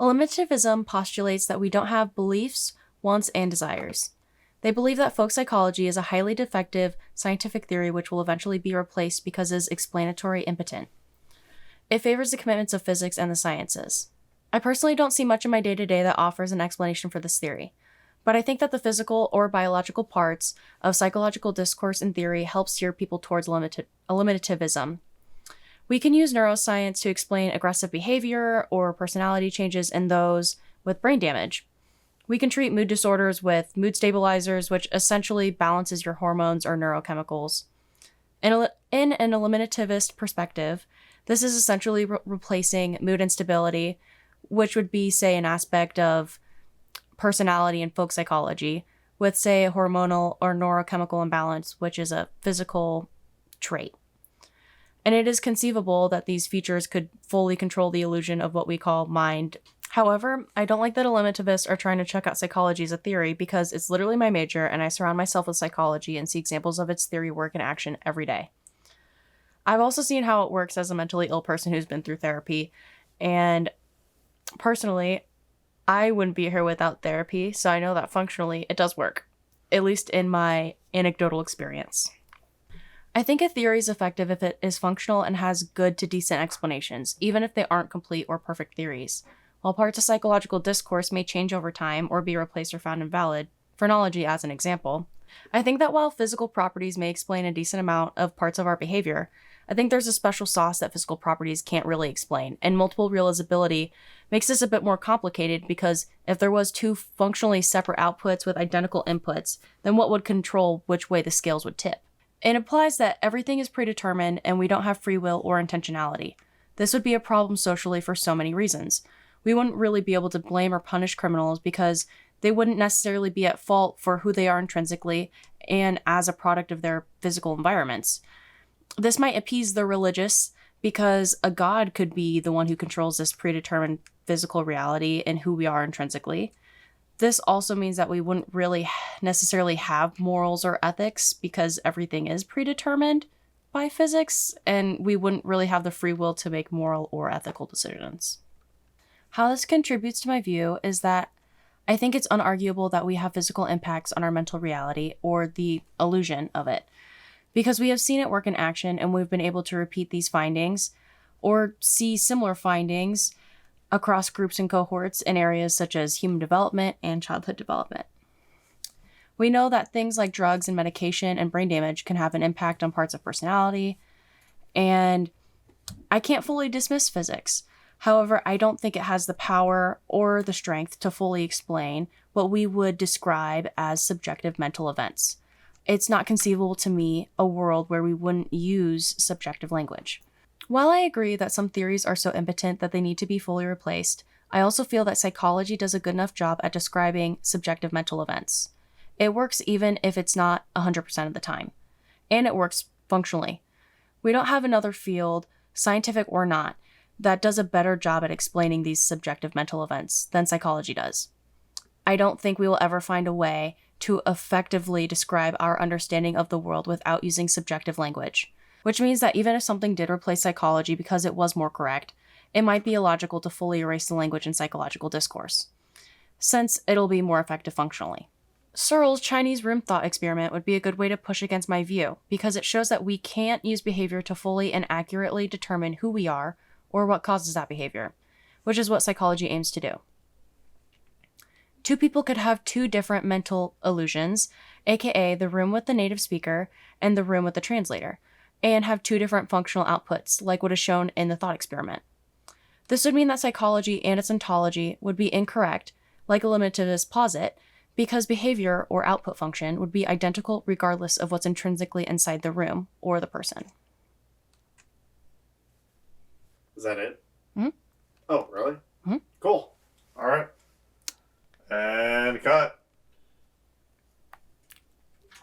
Eliminativism postulates that we don't have beliefs, wants, and desires. They believe that folk psychology is a highly defective scientific theory which will eventually be replaced because it is explanatory impotent. It favors the commitments of physics and the sciences. I personally don't see much in my day-to-day that offers an explanation for this theory, but I think that the physical or biological parts of psychological discourse and theory help steer people towards eliminativism. We can use neuroscience to explain aggressive behavior or personality changes in those with brain damage. We can treat mood disorders with mood stabilizers, which essentially balances your hormones or neurochemicals. In an eliminativist perspective, this is essentially replacing mood instability, which would be, say, an aspect of personality in folk psychology, with, say, a hormonal or neurochemical imbalance, which is a physical trait. And it is conceivable that these features could fully control the illusion of what we call mind. However, I don't like that eliminativists are trying to check out psychology as a theory because it's literally my major and I surround myself with psychology and see examples of its theory work in action every day. I've also seen how it works as a mentally ill person who's been through therapy, and personally, I wouldn't be here without therapy, so I know that functionally it does work, at least in my anecdotal experience. I think a theory is effective if it is functional and has good to decent explanations, even if they aren't complete or perfect theories. While parts of psychological discourse may change over time or be replaced or found invalid, phrenology as an example, I think that while physical properties may explain a decent amount of parts of our behavior, I think there's a special sauce that physical properties can't really explain, and multiple realizability makes this a bit more complicated because if there was two functionally separate outputs with identical inputs, then what would control which way the scales would tip? It implies that everything is predetermined and we don't have free will or intentionality. This would be a problem socially for so many reasons. We wouldn't really be able to blame or punish criminals because they wouldn't necessarily be at fault for who they are intrinsically and as a product of their physical environments. This might appease the religious because a god could be the one who controls this predetermined physical reality and who we are intrinsically. This also means that we wouldn't really necessarily have morals or ethics because everything is predetermined by physics, and we wouldn't really have the free will to make moral or ethical decisions. How this contributes to my view is that I think it's unarguable that we have physical impacts on our mental reality, or the illusion of it, because we have seen it work in action and we've been able to repeat these findings or see similar findings across groups and cohorts in areas such as human development and childhood development. We know that things like drugs and medication and brain damage can have an impact on parts of personality, and I can't fully dismiss physics. However, I don't think it has the power or the strength to fully explain what we would describe as subjective mental events. It's not conceivable to me a world where we wouldn't use subjective language. While I agree that some theories are so impotent that they need to be fully replaced, I also feel that psychology does a good enough job at describing subjective mental events. It works even if it's not 100% of the time. And it works functionally. We don't have another field, scientific or not, that does a better job at explaining these subjective mental events than psychology does. I don't think we will ever find a way to effectively describe our understanding of the world without using subjective language, which means that even if something did replace psychology because it was more correct, it might be illogical to fully erase the language in psychological discourse, since it'll be more effective functionally. Searle's Chinese room thought experiment would be a good way to push against my view, because it shows that we can't use behavior to fully and accurately determine who we are or what causes that behavior, which is what psychology aims to do. Two people could have two different mental illusions, aka the room with the native speaker and the room with the translator, and have two different functional outputs, like what is shown in the thought experiment. This would mean that psychology and its ontology would be incorrect, like eliminativists posit, because behavior or output function would be identical regardless of what's intrinsically inside the room or the person. Is that it? Mm-hmm. Oh, really? Mm-hmm. Cool. All right.